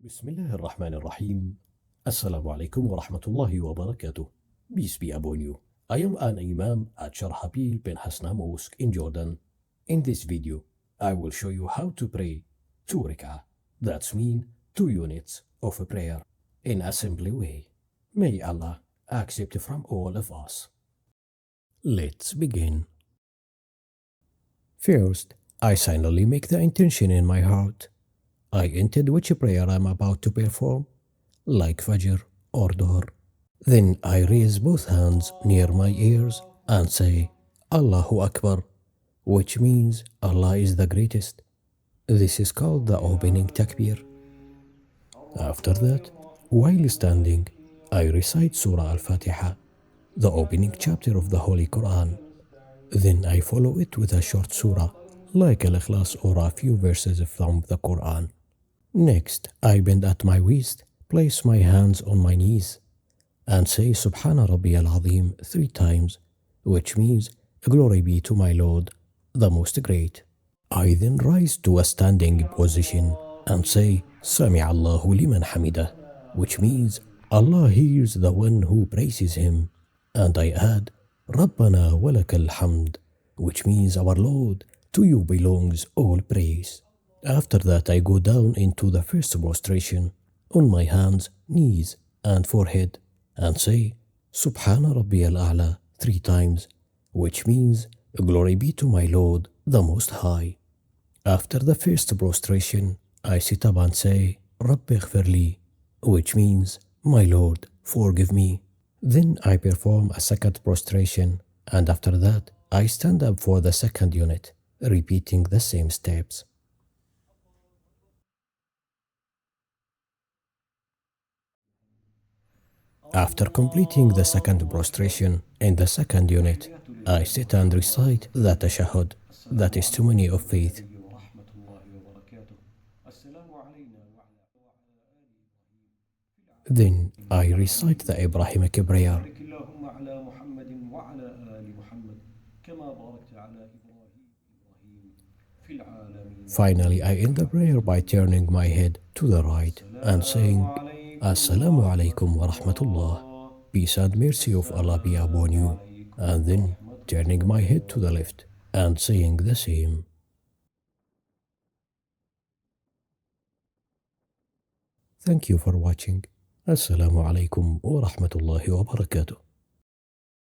Bismillah ar-Rahman ar-Rahim. Assalamu alaikum wa rahmatullahi wa barakatuh. Peace be upon you. I am an Imam at Sharhabil bin Hasna Mosque in Jordan. In this video, I will show you how to pray 2 rak'ah. That's mean 2 units of a prayer in a simple way. May Allah accept from all of us. Let's begin. First, I silently make the intention in my heart. I intend which prayer I'm about to perform, like Fajr or Dhuhr. Then I raise both hands near my ears and say, Allahu Akbar, which means Allah is the greatest. This is called the opening takbir. After that, while standing, I recite Surah Al-Fatiha, the opening chapter of the Holy Quran. Then I follow it with a short surah, like Al-Ikhlas or a few verses from the Quran. Next, I bend at my waist, place my hands on my knees, and say Subhana Rabbiyal Azim 3 times, which means Glory be to my Lord, the Most Great. I then rise to a standing position and say Sami Allahu liman hamidah, which means Allah hears the one who praises him. And I add Rabbana walakal hamd, which means our Lord, to you belongs all praise. After that, I go down into the first prostration on my hands, knees, and forehead and say Subhana Rabbiyal A'la 3 times, which means Glory be to my Lord, the Most High. After the first prostration, I sit up and say Rabbi ighfirli, which means My Lord, forgive me. Then I perform a second prostration, and after that, I stand up for the second unit, repeating the same steps. After completing the second prostration in the second unit, I sit and recite the tashahhud, the testimony of faith. Then I recite the Ibrahimic prayer. Finally, I end the prayer by turning my head to the right and saying Assalamu alaikum wa rahmatullah, peace and mercy of Allah be upon you, and then turning my head to the left and saying the same. Thank you for watching. Assalamu alaikum wa rahmatullahi wa barakatuh.